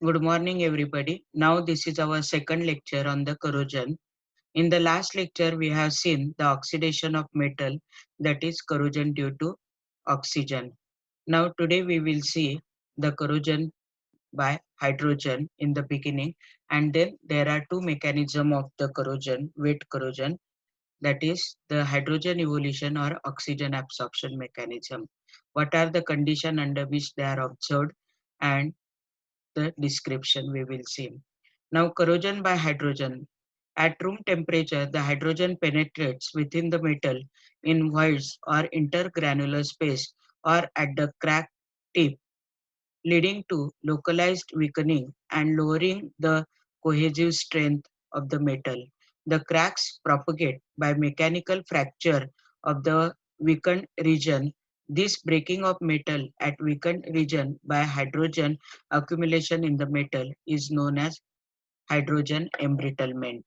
Good morning, everybody. Now, this is our second lecture on the corrosion. In the last lecture, we have seen the oxidation of metal, that is corrosion due to oxygen. Now, today we will see the corrosion by hydrogen in the beginning, and then there are two mechanisms of the corrosion, wet corrosion, that is the hydrogen evolution or oxygen absorption mechanism. What are the conditions under which they are observed, and the description we will see. Now, corrosion by hydrogen. At room temperature, the hydrogen penetrates within the metal in voids or intergranular space or at the crack tip, leading to localized weakening and lowering the cohesive strength of the metal. The cracks propagate by mechanical fracture of the weakened region. This breaking of metal at weakened region by hydrogen accumulation in the metal is known as hydrogen embrittlement.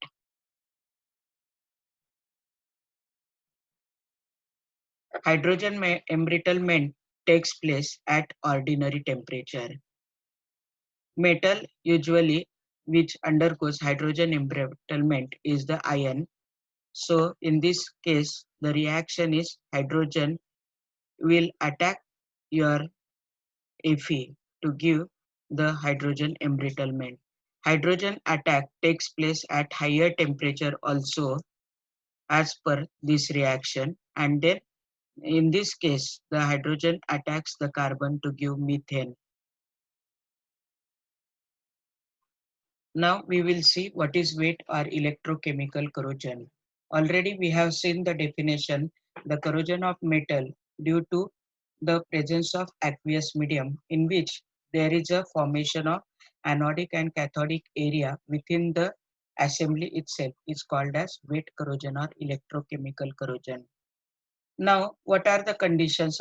Hydrogen embrittlement takes place at ordinary temperature. Metal usually which undergoes hydrogen embrittlement is the iron. So in this case, the reaction is hydrogen will attack your Fe to give the hydrogen embrittlement. Hydrogen attack takes place at higher temperature also as per this reaction, and then in this case the hydrogen attacks the carbon to give methane. Now we will see what is wet or electrochemical corrosion. Already we have seen the definition, the corrosion of metal due to the presence of aqueous medium in which there is a formation of anodic and cathodic area within the assembly itself is called as wet corrosion or electrochemical corrosion. Now, what are the conditions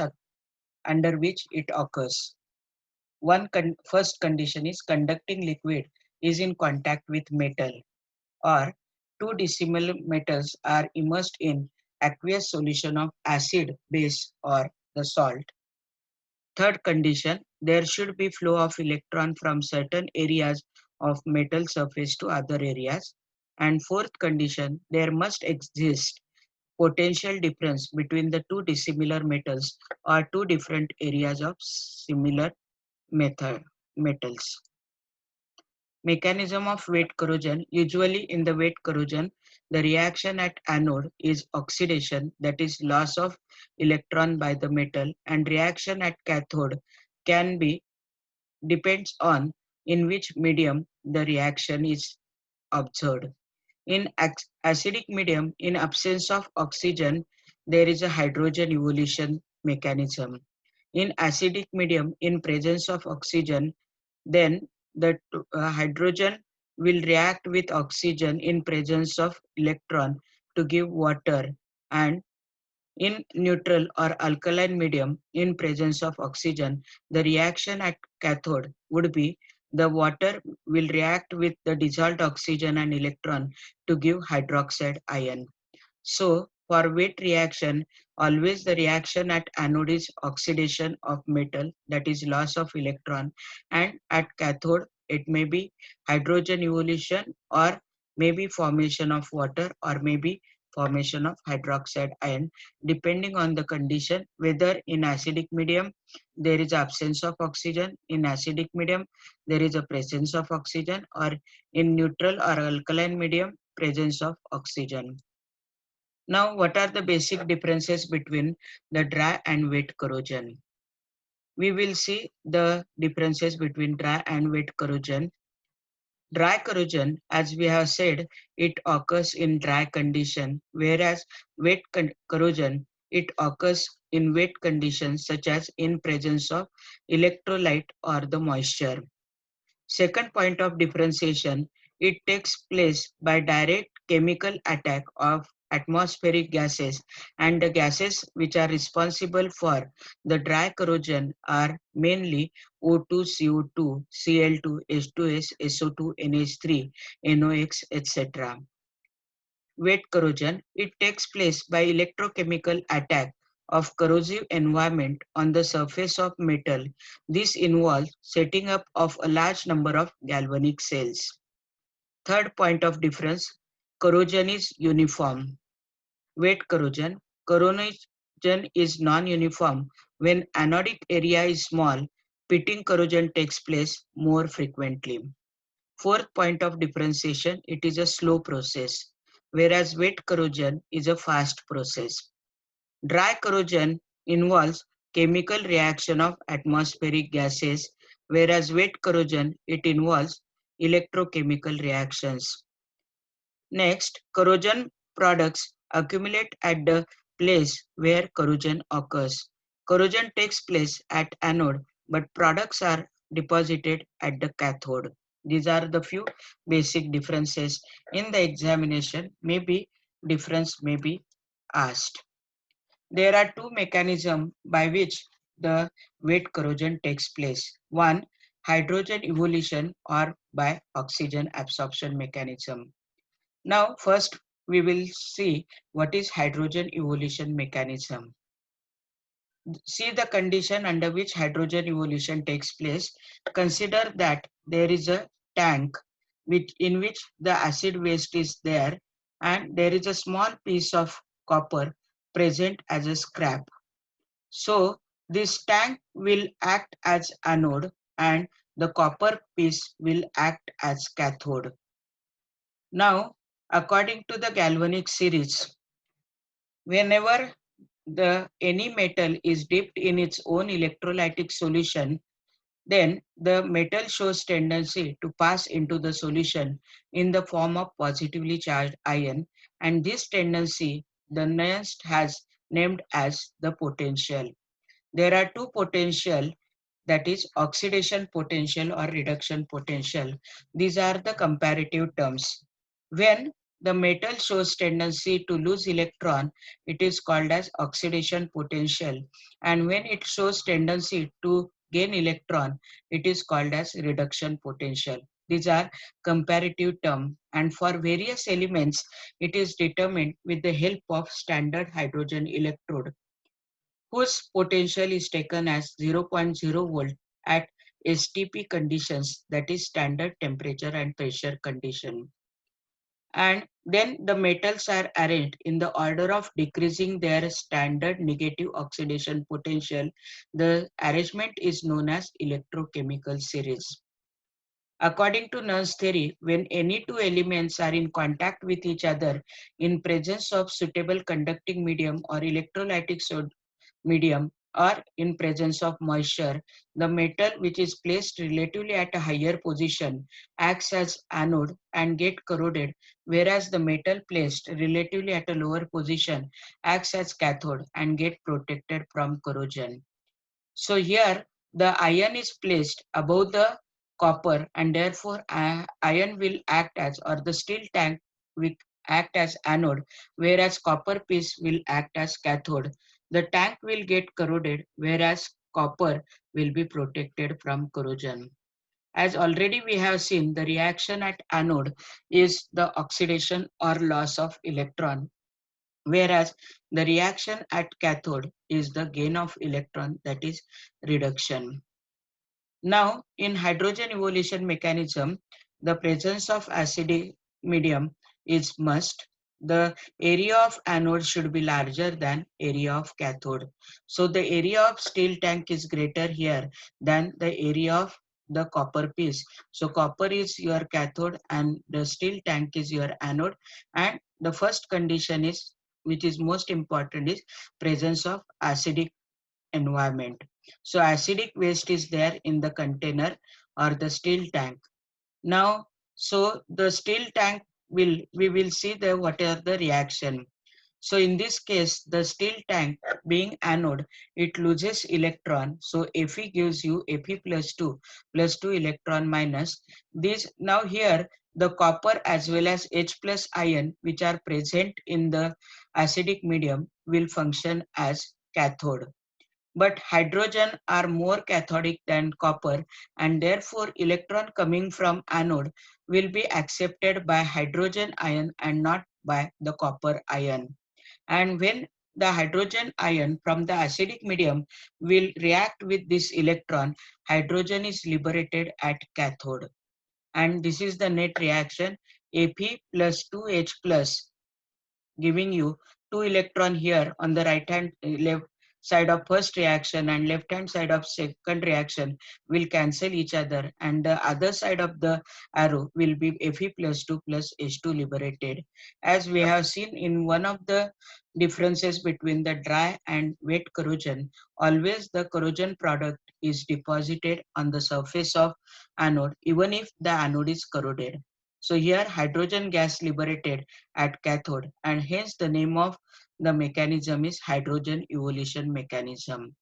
under which it occurs? First condition is conducting liquid is in contact with metal, or two dissimilar metals are immersed in aqueous solution of acid, base, or the salt. Third condition, there should be flow of electron from certain areas of metal surface to other areas. And fourth condition, there must exist potential difference between the two dissimilar metals or two different areas of similar metals. Mechanism of wet corrosion. Usually in the wet corrosion, the reaction at anode is oxidation, that is loss of electron by the metal, and reaction at cathode can be depends on in which medium the reaction is observed. In acidic medium, in absence of oxygen, there is a hydrogen evolution mechanism. In acidic medium, in presence of oxygen, then the hydrogen will react with oxygen in presence of electron to give water, and in neutral or alkaline medium in presence of oxygen, the reaction at cathode would be the water will react with the dissolved oxygen and electron to give hydroxide ion. So, for wet reaction, always the reaction at anode is oxidation of metal, that is loss of electron, and at cathode it may be hydrogen evolution or maybe formation of water or maybe formation of hydroxide ion, depending on the condition, whether in acidic medium there is absence of oxygen, in acidic medium there is a presence of oxygen, or in neutral or alkaline medium presence of oxygen. Now, what are the basic differences between the dry and wet corrosion? We will see the differences between dry and wet corrosion. Dry corrosion, as we have said, it occurs in dry condition, whereas corrosion, it occurs in wet conditions such as in presence of electrolyte or the moisture. Second point of differentiation, it takes place by direct chemical attack of atmospheric gases, and the gases which are responsible for the dry corrosion are mainly O2, CO2, Cl2, H2S, SO2, NH3, NOx, etc. Wet corrosion, it takes place by electrochemical attack of corrosive environment on the surface of metal. This involves setting up of a large number of galvanic cells. Third point of difference, corrosion is uniform. Wet corrosion. Corrosion is non-uniform. When anodic area is small, pitting corrosion takes place more frequently. Fourth point of differentiation, it is a slow process, whereas wet corrosion is a fast process. Dry corrosion involves chemical reaction of atmospheric gases, whereas wet corrosion, it involves electrochemical reactions. Next, corrosion products accumulate at the place where corrosion occurs. Corrosion takes place at anode, but products are deposited at the cathode. These are the few basic differences in the examination. Maybe difference may be asked. There are two mechanisms by which the wet corrosion takes place. One, hydrogen evolution or by oxygen absorption mechanism. Now, first we will see what is hydrogen evolution mechanism. See the condition under which hydrogen evolution takes place. Consider that there is a tank in which the acid waste is there and there is a small piece of copper present as a scrap. So this tank will act as anode and the copper piece will act as cathode. Now, according to the galvanic series, whenever any metal is dipped in its own electrolytic solution, then the metal shows tendency to pass into the solution in the form of positively charged ion, and this tendency the NIST has named as the potential. There are two potential, that is oxidation potential or reduction potential. These are the comparative terms. When the metal shows tendency to lose electron, it is called as oxidation potential. And when it shows tendency to gain electron, it is called as reduction potential. These are comparative terms, and for various elements, it is determined with the help of standard hydrogen electrode, whose potential is taken as 0.0 volt at STP conditions, that is standard temperature and pressure condition. And then the metals are arranged in the order of decreasing their standard negative oxidation potential. The arrangement is known as electrochemical series. According to Nernst theory, when any two elements are in contact with each other in presence of suitable conducting medium or electrolytic medium or in presence of moisture, the metal which is placed relatively at a higher position acts as anode and get corroded, whereas the metal placed relatively at a lower position acts as cathode and get protected from corrosion. So here the iron is placed above the copper and therefore iron will act as, or the steel tank will act as anode, whereas copper piece will act as cathode. The tank will get corroded, whereas copper will be protected from corrosion. As already we have seen, the reaction at anode is the oxidation or loss of electron, whereas the reaction at cathode is the gain of electron, that is reduction. Now, in hydrogen evolution mechanism, the presence of acidic medium is must. The area of anode should be larger than area of cathode. So the area of steel tank is greater here than the area of the copper piece. So copper is your cathode and the steel tank is your anode. And the first condition is, which is most important, is presence of acidic environment. So acidic waste is there in the container or the steel tank. Now, so the steel tank we will see the what are the reaction. So in this case, the steel tank being anode, it loses electron. So Fe gives you Fe plus 2 electron minus. This now here the copper as well as H plus ion which are present in the acidic medium will function as cathode. But hydrogen are more cathodic than copper and therefore electron coming from anode will be accepted by hydrogen ion and not by the copper ion. And when the hydrogen ion from the acidic medium will react with this electron. Hydrogen is liberated at cathode. And this is the net reaction, Ap plus 2H plus, giving you 2 electron here on the right hand left side of first reaction, and left hand side of second reaction will cancel each other, and the other side of the arrow will be Fe plus 2 plus H2 liberated. As we have seen in one of the differences between the dry and wet corrosion, always the corrosion product is deposited on the surface of anode even if the anode is corroded. So here hydrogen gas liberated at cathode, and hence the name of the mechanism is hydrogen evolution mechanism.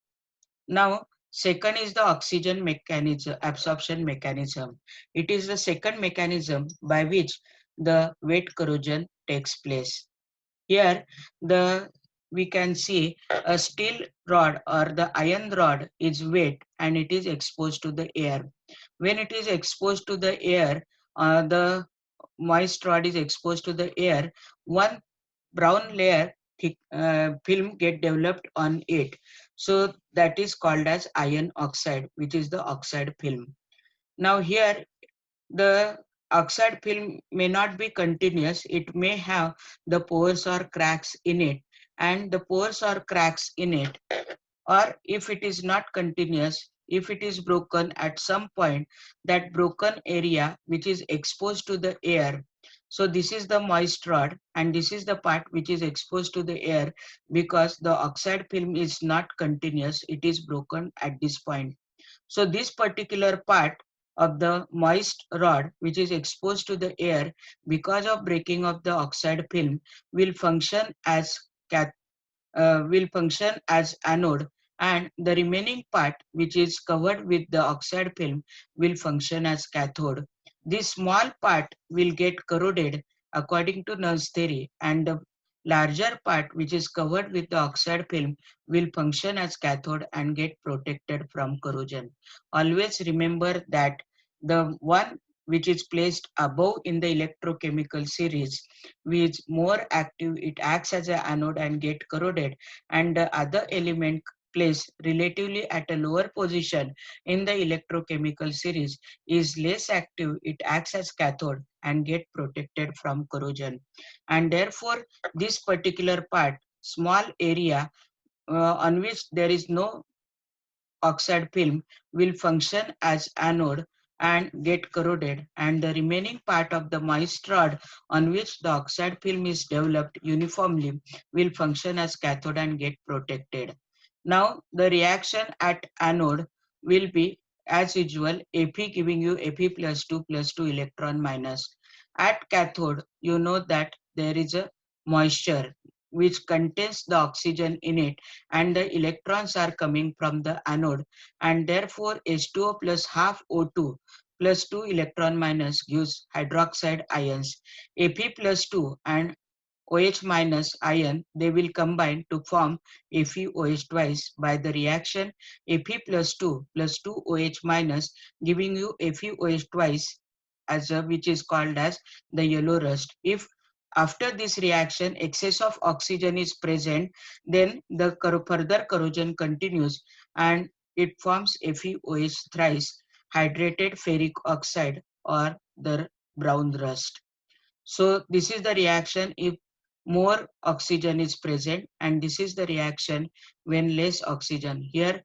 Now, second is the oxygen mechanism, absorption mechanism. It is the second mechanism by which the wet corrosion takes place. Here, the we can see a steel rod or the iron rod is wet and it is exposed to the air. When it is exposed to the air, the moist rod is exposed to the air, one brown layer thick film get developed on it. So that is called as iron oxide, which is the oxide film. Now here the oxide film may not be continuous. It may have the pores or cracks in it, and the pores or cracks in it, or if it is not continuous, if it is broken at some point, that broken area which is exposed to the air. So this is the moist rod and this is the part which is exposed to the air, because the oxide film is not continuous, it is broken at this point. So this particular part of the moist rod which is exposed to the air, because of breaking of the oxide film, will function as anode, and the remaining part which is covered with the oxide film will function as cathode. This small part will get corroded according to Null's theory, and the larger part which is covered with the oxide film will function as cathode and get protected from corrosion. Always remember that the one which is placed above in the electrochemical series, which more active, it acts as an anode and get corroded, and the other element placed relatively at a lower position in the electrochemical series is less active, it acts as cathode and get protected from corrosion. And therefore this particular part, small area on which there is no oxide film, will function as anode and get corroded, and the remaining part of the moist rod on which the oxide film is developed uniformly will function as cathode and get protected. Now the reaction at anode will be as usual, Ap giving you Ap plus 2 plus 2 electron minus. At cathode, you know that there is a moisture which contains the oxygen in it, and the electrons are coming from the anode, and therefore H2O plus half O2 plus 2 electron minus gives hydroxide ions. Ap plus 2 and OH minus ion, they will combine to form FeOH twice by the reaction Ap plus 2 plus 2 OH minus, giving you FeOH twice, as which is called as the yellow rust. If after this reaction excess of oxygen is present, then the further corrosion continues and it forms FeOH thrice, hydrated ferric oxide or the brown rust. So this is the reaction if more oxygen is present, and this is the reaction when less oxygen. Here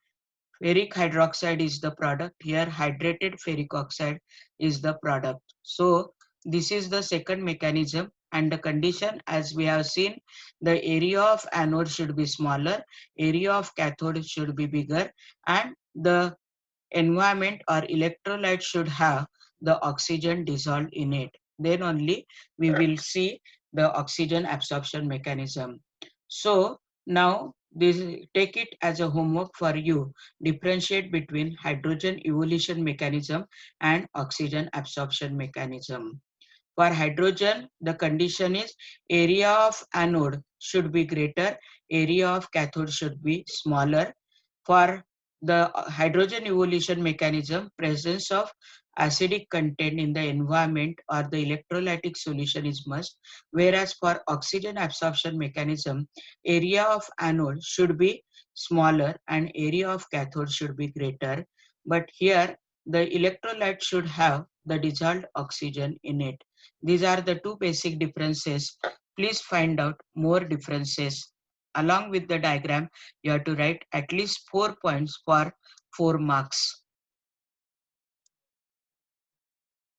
ferric hydroxide is the product, here hydrated ferric oxide is the product. So this is the second mechanism, and the condition, as we have seen, the area of anode should be smaller, area of cathode should be bigger, and the environment or electrolyte should have the oxygen dissolved in it. Then only we will see the oxygen absorption mechanism. So now this, take it as a homework for you. Differentiate between hydrogen evolution mechanism and oxygen absorption mechanism. For hydrogen, the condition is area of anode should be greater, area of cathode should be smaller. For the hydrogen evolution mechanism, presence of acidic content in the environment or the electrolytic solution is must, whereas for oxygen absorption mechanism, area of anode should be smaller and area of cathode should be greater. But here the electrolyte should have the dissolved oxygen in it. These are the two basic differences. Please find out more differences. Along with the diagram, you have to write at least 4 points for 4 marks.